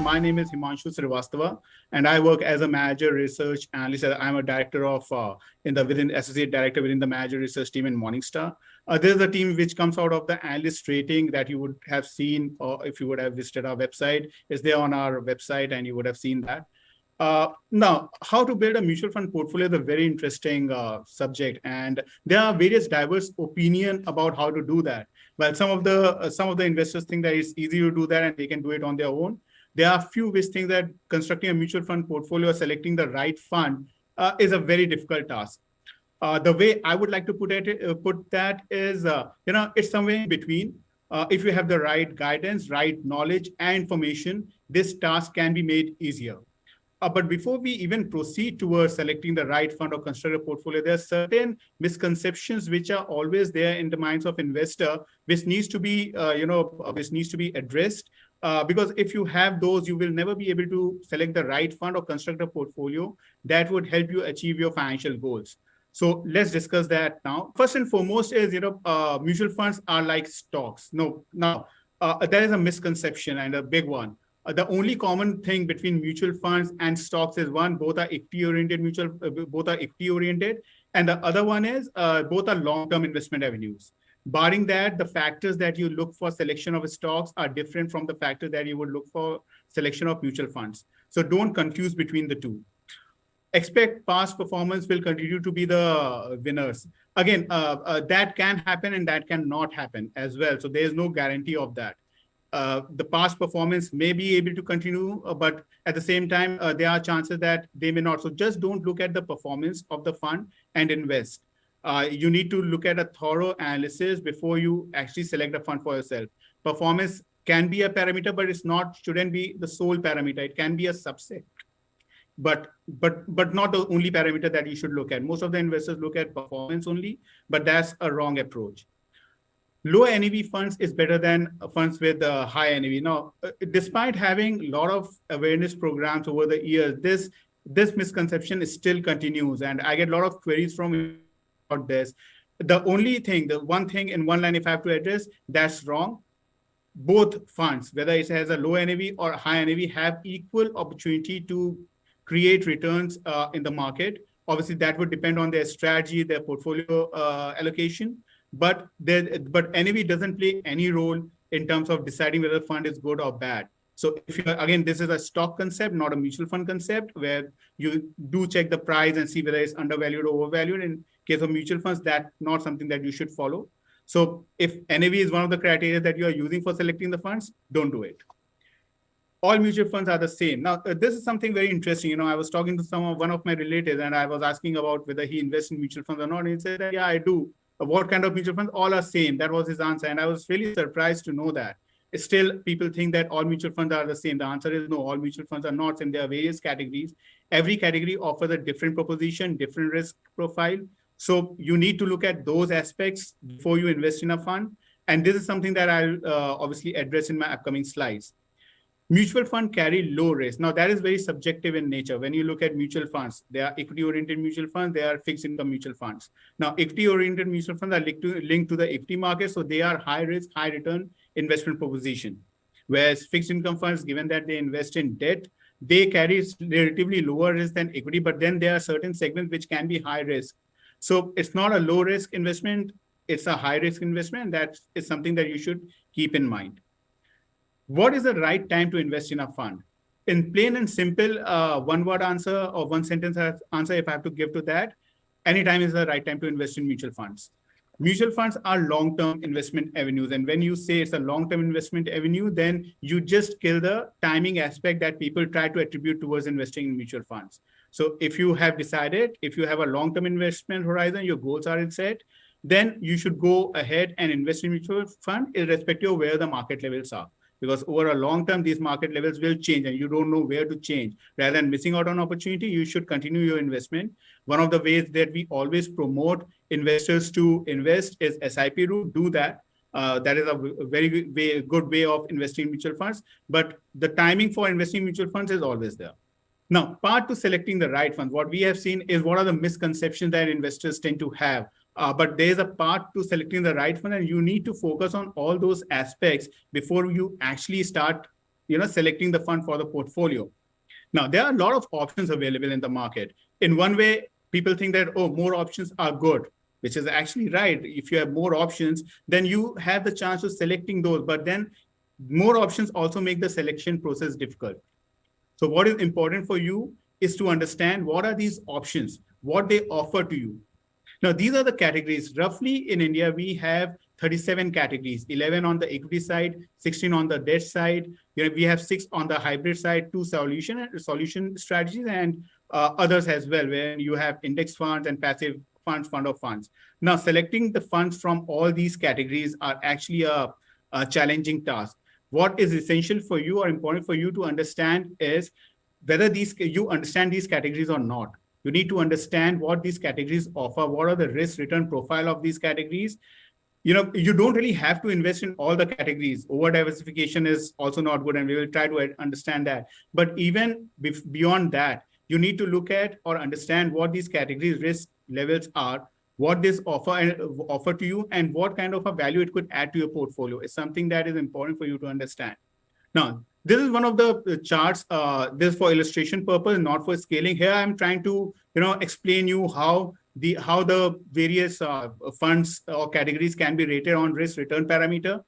my name is Himanshu Srivastava, and I work as a manager research analyst. I'm a director of within associate director within the manager research team in Morningstar. This is a team which comes out of the analyst rating that you would have seen, or if you would have visited our website. It's there on our website, and you would have seen that. Now, how to build a mutual fund portfolio is a very interesting subject, and there are various diverse opinion about how to do that. Well, some of the investors think that it's easy to do that and they can do it on their own. There are few which think that constructing a mutual fund portfolio, selecting the right fund, is a very difficult task. The way I would like to put that is, it's somewhere in between. If you have the right guidance, right knowledge and information, this task can be made easier. But before we even proceed towards selecting the right fund or construct a portfolio, there are certain misconceptions which are always there in the minds of investor, which needs to be, addressed. Because if you have those, you will never be able to select the right fund or construct a portfolio that would help you achieve your financial goals. So let's discuss that now. First and foremost is, mutual funds are like stocks. No, now there is a misconception and a big one. The only common thing between mutual funds and stocks is one, both are equity oriented and the other one is both are long-term investment avenues. Barring that, the factors that you look for selection of stocks are different from the factors that you would look for selection of mutual funds. So don't confuse between the two. Expect past performance will continue to be the winners. Again, that can happen and that cannot happen as well. So there is no guarantee of that. The past performance may be able to continue, but at the same time, there are chances that they may not. So just don't look at the performance of the fund and invest. You need to look at a thorough analysis before you actually select a fund for yourself. Performance can be a parameter, but shouldn't be the sole parameter. It can be a subset, but not the only parameter that you should look at. Most of the investors look at performance only, but that's a wrong approach. Low NAV funds is better than funds with high NAV. Now, despite having a lot of awareness programs over the years, this misconception still continues, and I get a lot of queries from about this. The one thing in one line, if I have to address, that's wrong. Both funds, whether it has a low NAV or high NAV, have equal opportunity to create returns in the market. Obviously, that would depend on their strategy, their portfolio allocation. But NAV doesn't play any role in terms of deciding whether the fund is good or bad. So again, this is a stock concept, not a mutual fund concept, where you do check the price and see whether it's undervalued or overvalued. In case of mutual funds, that's not something that you should follow. So if NAV is one of the criteria that you are using for selecting the funds, don't do it. All mutual funds are the same. Now, this is something very interesting. I was talking to one of my relatives, and I was asking about whether he invests in mutual funds or not. And he said that, yeah, I do. What kind of mutual funds? All are same. That was his answer. And I was really surprised to know that. Still, people think that all mutual funds are the same. The answer is no, all mutual funds are not same. There are various categories. Every category offers a different proposition, different risk profile. So you need to look at those aspects before you invest in a fund. And this is something that I'll obviously address in my upcoming slides. Mutual fund carry low risk. Now, that is very subjective in nature. When you look at mutual funds, they are equity-oriented mutual funds, they are fixed income mutual funds. Now, equity-oriented mutual funds are linked to the equity market, so they are high risk, high return investment proposition. Whereas fixed income funds, given that they invest in debt, they carry relatively lower risk than equity, but then there are certain segments which can be high risk. So it's not a low risk investment, it's a high risk investment, and that is something that you should keep in mind. What is the right time to invest in a fund? In plain and simple, one-word answer or one sentence answer, if I have to give to that, anytime is the right time to invest in mutual funds. Mutual funds are long-term investment avenues. And when you say it's a long-term investment avenue, then you just kill the timing aspect that people try to attribute towards investing in mutual funds. So if you have decided, if you have a long-term investment horizon, your goals are set, then you should go ahead and invest in mutual fund irrespective of where the market levels are. Because over a long term, these market levels will change and you don't know where to change. Rather than missing out on opportunity, you should continue your investment. One of the ways that we always promote investors to invest is SIP route. Do that. That is a very good way of investing in mutual funds. But the timing for investing in mutual funds is always there. Now, part to selecting the right funds, what we have seen is what are the misconceptions that investors tend to have. But there's a part to selecting the right fund, and you need to focus on all those aspects before you actually start selecting the fund for the portfolio. Now, there are a lot of options available in the market. In one way, people think that, oh, more options are good, which is actually right. If you have more options, then you have the chance of selecting those. But then more options also make the selection process difficult. So what is important for you is to understand what are these options, what they offer to you. Now, these are the categories. Roughly in India, we have 37 categories, 11 on the equity side, 16 on the debt side. We have 6 on the hybrid side, 2 solution strategies, and others as well, where you have index funds and passive funds, fund of funds. Now, selecting the funds from all these categories are actually a challenging task. What is essential for you or important for you to understand is whether you understand these categories or not. You need to understand what these categories offer, what are the risk return profile of these categories. You don't really have to invest in all the categories. Over diversification is also not good, and we will try to understand that. But even beyond that, you need to look at or understand what these categories risk levels are, what this offer to you, and what kind of a value it could add to your portfolio is something that is important for you to understand. Now, this is one of the charts. This is for illustration purpose, not for scaling. Here, I'm trying to explain you how the various funds or categories can be rated on risk return parameter.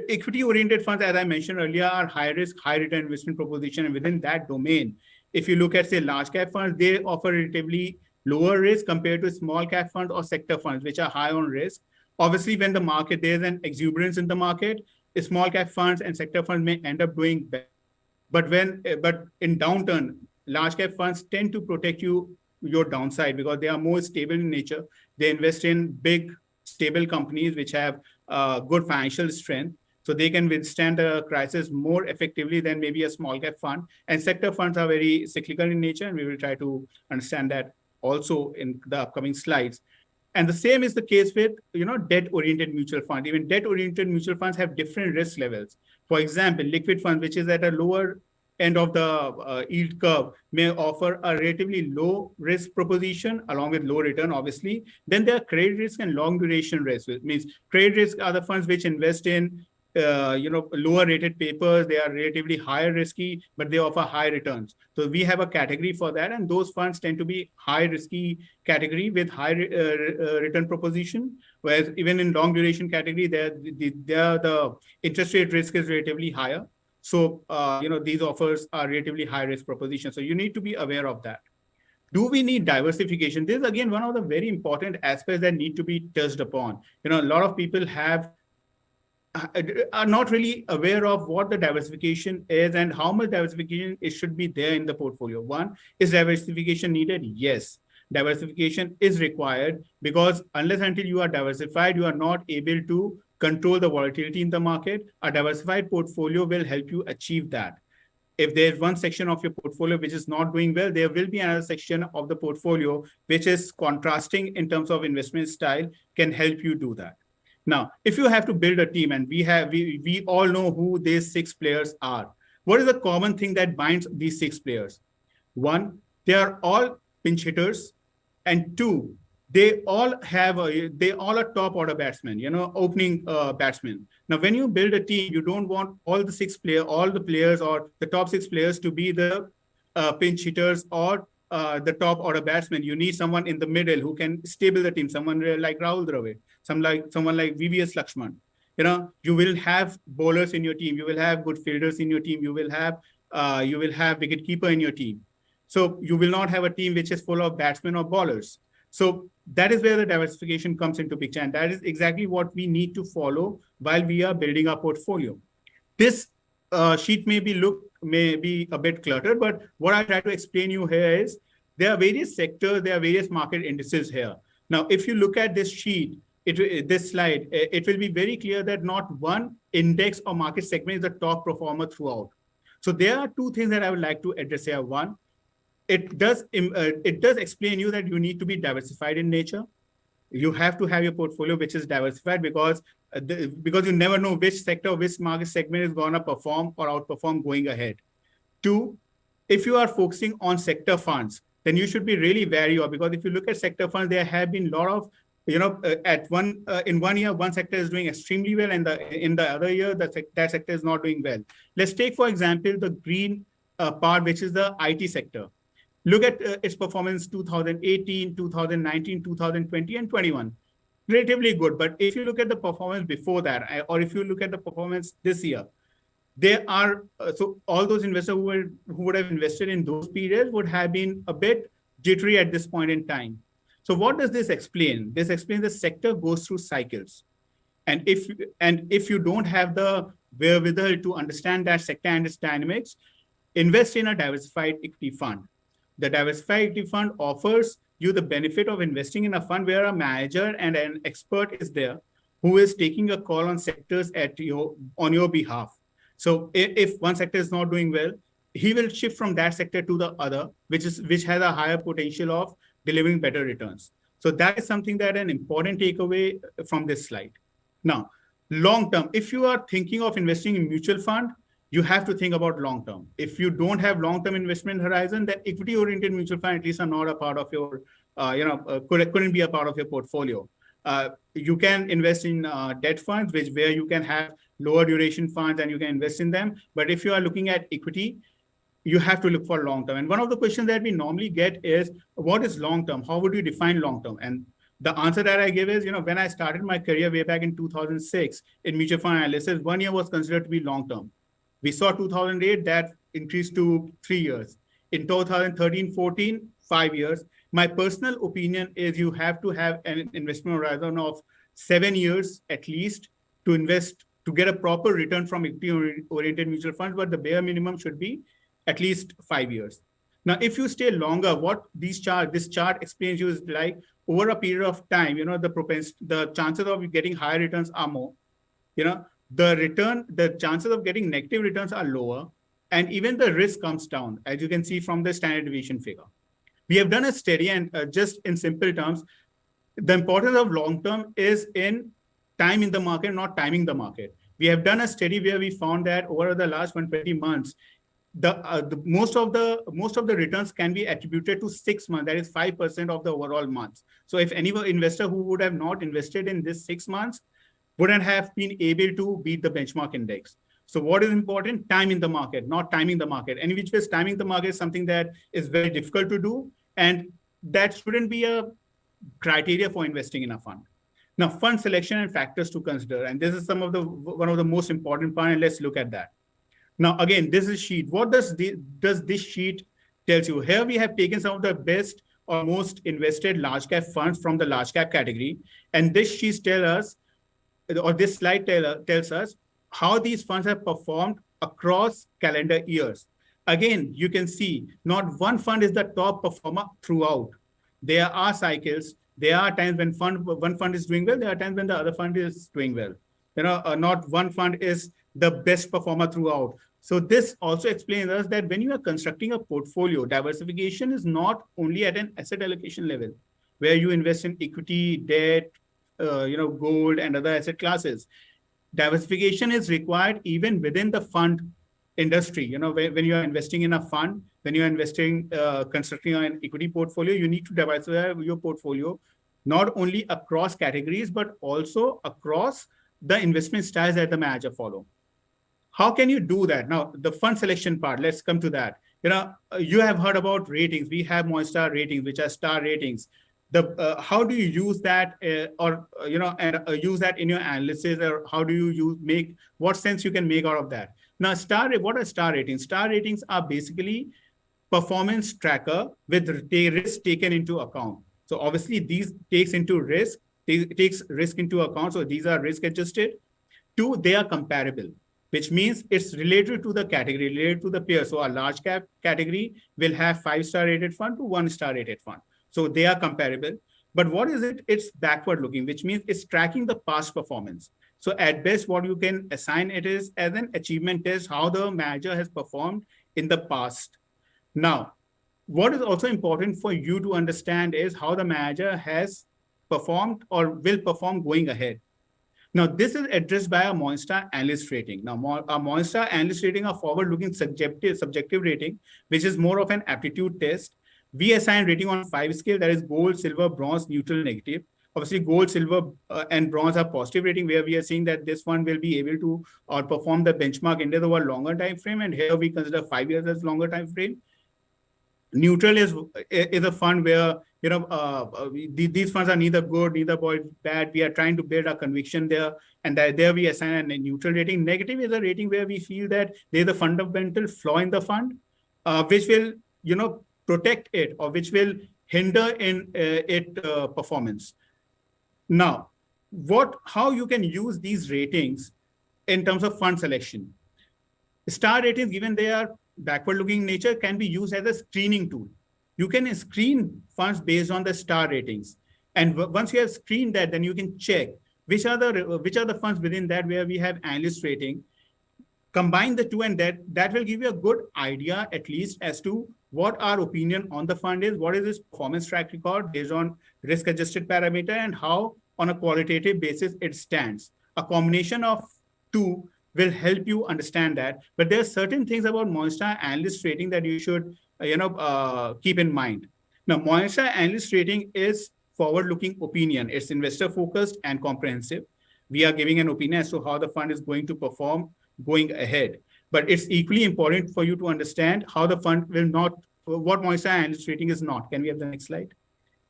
Equity oriented funds, as I mentioned earlier, are high risk, high return investment proposition, and within that domain, if you look at say large cap funds, they offer relatively lower risk compared to small cap funds or sector funds, which are high on risk. Obviously, when the market, there's an exuberance in the market, small cap funds and sector funds may end up doing better. But in downturn, large cap funds tend to protect your downside because they are more stable in nature. They invest in big, stable companies which have good financial strength. So they can withstand the crisis more effectively than maybe a small cap fund. And sector funds are very cyclical in nature, and we will try to understand that also in the upcoming slides. And the same is the case with debt-oriented mutual funds. Even debt-oriented mutual funds have different risk levels. For example, liquid funds, which is at a lower end of the yield curve, may offer a relatively low risk proposition along with low return, obviously. Then there are credit risk and long duration risk. It means credit risk are the funds which invest in lower rated papers. They are relatively higher risky, but they offer high returns. So we have a category for that, and those funds tend to be high risky category with high return proposition. Whereas even in long duration category, the interest rate risk is relatively higher. So these offers are relatively high risk proposition. So you need to be aware of that. Do we need diversification? This is again one of the very important aspects that need to be touched upon. A lot of people are not really aware of what the diversification is and how much diversification it should be there in the portfolio. One, is diversification needed? Yes, diversification is required because unless until you are diversified, you are not able to control the volatility in the market. A diversified portfolio will help you achieve that. If there's one section of your portfolio which is not doing well, there will be another section of the portfolio which is contrasting in terms of investment style, can help you do that. Now, if you have to build a team, and we all know who these 6 players are, what is the common thing that binds these 6 players? One, they are all pinch hitters, and 2, they all are top order batsmen, opening batsmen. Now, when you build a team, you don't want all the players or the top 6 players to be the pinch hitters or the top order batsmen. You need someone in the middle who can stable the team, someone like Rahul Dravid, someone like VVS Lakshman. You will have bowlers in your team, you will have good fielders in your team, you will have wicket keeper in your team. So you will not have a team which is full of batsmen or bowlers. So that is where the diversification comes into picture, and that is exactly what we need to follow while we are building our portfolio. This sheet may be a bit cluttered, but what I try to explain you here is there are various sectors, there are various market indices here. Now, if you look at this sheet, this slide, it will be very clear that not one index or market segment is the top performer throughout. So there are 2 things that I would like to address here. One, it does explain you that you need to be diversified in nature. You have to have your portfolio which is diversified because you never know which sector, which market segment is going to perform or outperform going ahead. 2, if you are focusing on sector funds, then you should be really wary of, because if you look at sector funds, there have been a lot of at in 1 year, one sector is doing extremely well, and in the other year, that sector is not doing well. Let's take, for example, the green part, which is the IT sector. Look at its performance 2018, 2019, 2020, and 21. Relatively good. But if you look at the performance before that, or if you look at the performance this year, there are so all those investors who would have invested in those periods would have been a bit jittery at this point in time. So what does this explain? This explains the sector goes through cycles, and if you don't have the wherewithal to understand that sector and its dynamics, invest in a diversified equity fund. The diversified equity fund offers you the benefit of investing in a fund where a manager and an expert is there who is taking a call on sectors on your behalf. So if one sector is not doing well, he will shift from that sector to the other, which has a higher potential of delivering better returns. So that is something that an important takeaway from this slide. Now, long term, if you are thinking of investing in mutual fund, you have to think about long term. If you don't have long term investment horizon, then equity oriented mutual fund at least are not a part of your, couldn't be a part of your portfolio. You can invest in debt funds, where you can have lower duration funds and you can invest in them. But if you are looking at equity, you have to look for long term. And one of the questions that we normally get is, what is long term? How would you define long term? And the answer that I give is, when I started my career way back in 2006 in mutual fund analysis, 1 year was considered to be long term. We saw 2008 that increased to 3 years. In 2013-14, 5 years. My personal opinion is you have to have an investment horizon of 7 years at least to invest, to get a proper return from equity-oriented mutual funds, but the bare minimum should be at least 5 years. Now, if you stay longer, what this chart explains you is like over a period of time, the chances of you getting higher returns are more. The chances of getting negative returns are lower, and even the risk comes down, as you can see from the standard deviation figure. We have done a study, and just in simple terms, the importance of long term is in time in the market, not timing the market. We have done a study where we found that over the last 120 months, the most of the returns can be attributed to 6 months. That is 5% of the overall months. So if any investor who would have not invested in this 6 months wouldn't have been able to beat the benchmark index. So what is important? Time in the market, not timing the market. And which is timing the market is something that is very difficult to do, and that shouldn't be a criteria for investing in a fund. Now, fund selection and factors to consider, and this is one of the most important part, and let's look at that. Now, again, this is sheet. What does this sheet tells you? Here we have taken some of the best or most invested large cap funds from the large cap category, and this sheet tells us, or this slide tells us how these funds have performed across calendar years. Again, you can see not one fund is the top performer throughout. There are cycles. There are times when one fund is doing well. There are times when the other fund is doing well. Not one fund is the best performer throughout. So this also explains us that when you are constructing a portfolio, diversification is not only at an asset allocation level, where you invest in equity, debt, gold, and other asset classes. Diversification is required even within the fund industry. When you are investing in a fund, when you are constructing an equity portfolio, you need to diversify your portfolio not only across categories, but also across the investment styles that the manager follow. How can you do that? Now, the fund selection part, let's come to that. You have heard about ratings. We have Morningstar ratings, which are star ratings. How do you use that, use that in your analysis, or how do you make what sense you can make out of that? Now, what are star ratings? Star ratings are basically performance tracker with risk taken into account. So obviously, these takes risk into account. So these are risk adjusted. 2, they are comparable, which means it's related to the category, related to the peer. So a large cap category will have 5-star rated fund to 1-star rated fund. So they are comparable. But what is it? It's backward looking, which means it's tracking the past performance. So at best, what you can assign it is as an achievement test, how the manager has performed in the past. Now, what is also important for you to understand is how the manager has performed or will perform going ahead. Now, this is addressed by a Morningstar analyst rating. Now, a Morningstar analyst rating, a forward-looking subjective rating, which is more of an aptitude test. We assign rating on 5 scale, that is gold, silver, bronze, neutral, negative. Obviously, gold, silver, and bronze are positive rating, where we are seeing that this fund will be able to outperform the benchmark index over longer time frame. And here we consider 5 years as longer time frame. Neutral is a fund where these funds are neither good neither bad. We are trying to build a conviction there, and there we assign a neutral rating. Negative is a rating where we feel that there's a fundamental flaw in the fund, which will protect it, or which will hinder in its performance. Now, how you can use these ratings in terms of fund selection? Star ratings, given they are backward-looking nature, can be used as a screening tool. You can screen funds based on the star ratings, and once you have screened that, then you can check which are the funds within that where we have analyst rating. Combine the two, and that will give you a good idea, at least, as to what our opinion on the fund is, what is its performance track record based on risk-adjusted parameter, and how on a qualitative basis it stands. A combination of two will help you understand that. But there are certain things about Morningstar analyst rating that you should keep in mind. Now, Morningstar analyst rating is forward-looking opinion. It's investor-focused and comprehensive. We are giving an opinion as to how the fund is going to perform going ahead. But it's equally important for you to understand how the fund will not, what Morningstar analyst rating is not. Can we have the next slide?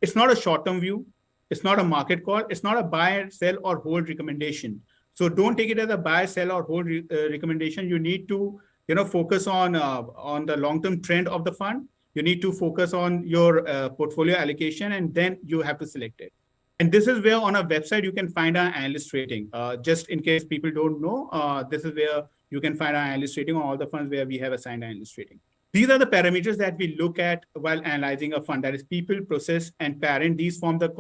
It's not a short-term view. It's not a market call. It's not a buy, sell, or hold recommendation. So don't take it as a buy, sell, or hold recommendation. You need to focus on the long-term trend of the fund. You need to focus on your portfolio allocation, and then you have to select it. And this is where on our website you can find our analyst rating. Just in case people don't know, this is where you can find our analyst rating on all the funds where we have assigned analyst rating. These are the parameters that we look at while analyzing a fund. That is people, process, and parent. These form the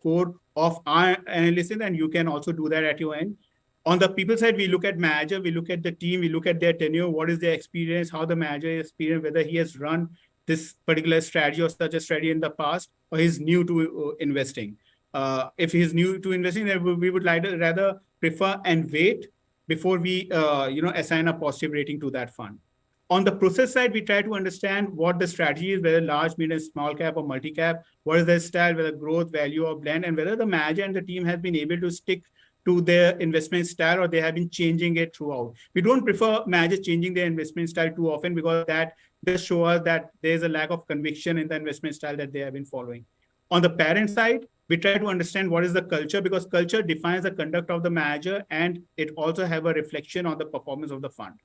core of our analysis, and you can also do that at your end. On the people side, we look at manager, we look at the team, we look at their tenure, what is their experience, how the manager is experienced, whether he has run this particular strategy or such a strategy in the past, or he's new to investing. If he's new to investing, then we would rather prefer and wait before we assign a positive rating to that fund. On the process side, we try to understand what the strategy is, whether large, medium, small cap, or multi-cap, what is their style, whether growth, value, or blend, and whether the manager and the team has been able to stick to their investment style, or they have been changing it throughout. We don't prefer managers changing their investment style too often, because that does show us that there's a lack of conviction in the investment style that they have been following. On the parent side, we try to understand what is the culture, because culture defines the conduct of the manager, and it also have a reflection on the performance of the fund.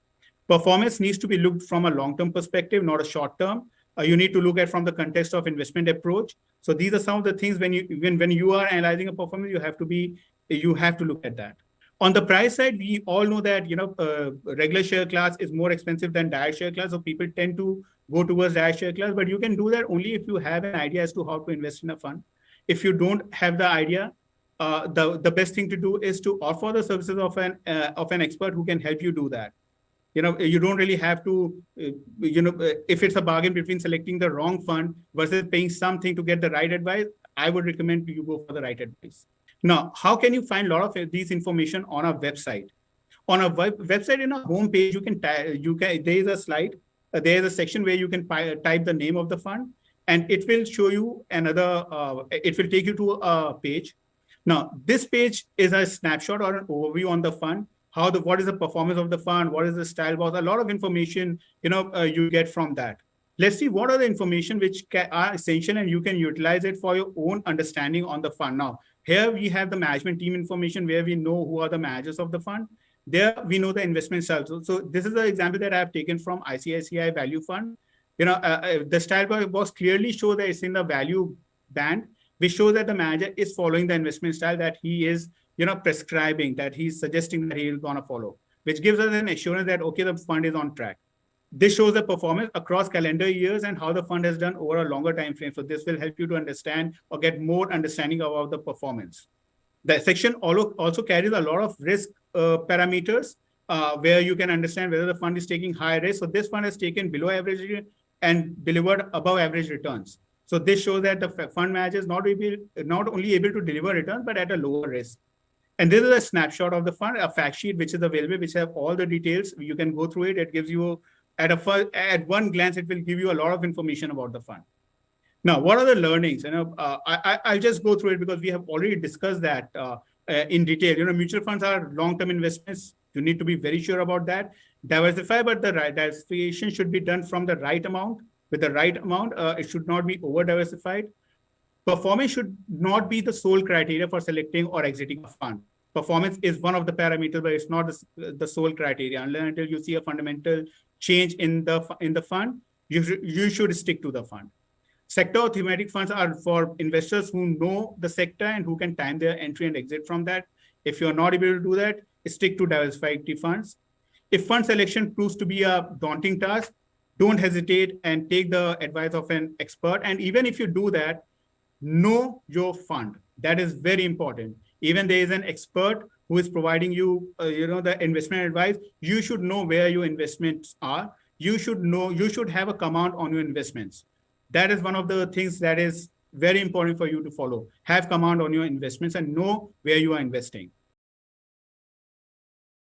Performance needs to be looked from a long-term perspective, not a short-term. You need to look at from the context of investment approach. So these are some of the things when you are analyzing a performance, you have to look at that. On the price side, we all know that regular share class is more expensive than direct share class, so people tend to go towards direct share class. But you can do that only if you have an idea as to how to invest in a fund. If you don't have the idea, the best thing to do is to offer the services of an expert who can help you do that. You don't really have to, if it's a bargain between selecting the wrong fund versus paying something to get the right advice, I would recommend you go for the right advice. Now, how can you find a lot of these information on our website? On our website, in our homepage, there is a slide, there is a section where you can type the name of the fund, and it will show you it will take you to a page. Now, this page is a snapshot or an overview on the fund. What is the performance of the fund? What is the style? A lot of information, you get from that. Let's see what are the information which are essential, and you can utilize it for your own understanding on the fund. Now, here we have the management team information where we know who are the managers of the fund. There we know the investment style. So this is the example that I have taken from ICICI Value Fund. The style box clearly shows that it's in the value band, which shows that the manager is following the investment style that he is prescribing, that he's suggesting that he is going to follow, which gives us an assurance that, okay, the fund is on track. This shows the performance across calendar years and how the fund has done over a longer time frame. So this will help you to understand or get more understanding about the performance. The section also carries a lot of risk parameters where you can understand whether the fund is taking high risk. So this fund has taken below average and delivered above average returns. So this shows that the fund manager is not only able to deliver returns, but at a lower risk. And this is a snapshot of the fund, a fact sheet which is available, which have all the details. You can go through it. It gives you, at one glance, it will give you a lot of information about the fund. Now, what are the learnings? I'll just go through it because we have already discussed that in detail. Mutual funds are long-term investments. You need to be very sure about that. Diversify, but the diversification should be done from the right amount, with the right amount. It should not be over-diversified. Performance should not be the sole criteria for selecting or exiting a fund. Performance is one of the parameters, but it's not the sole criteria. Until you see a fundamental change in the fund, you should stick to the fund. Sector or thematic funds are for investors who know the sector and who can time their entry and exit from that. If you're not able to do that, stick to diversified funds. If fund selection proves to be a daunting task, don't hesitate and take the advice of an expert. And even if you do that, know your fund. That is very important. Even there is an expert who is providing you, the investment advice. You should know where your investments are. You should have a command on your investments. That is one of the things that is very important for you to follow. Have command on your investments and know where you are investing.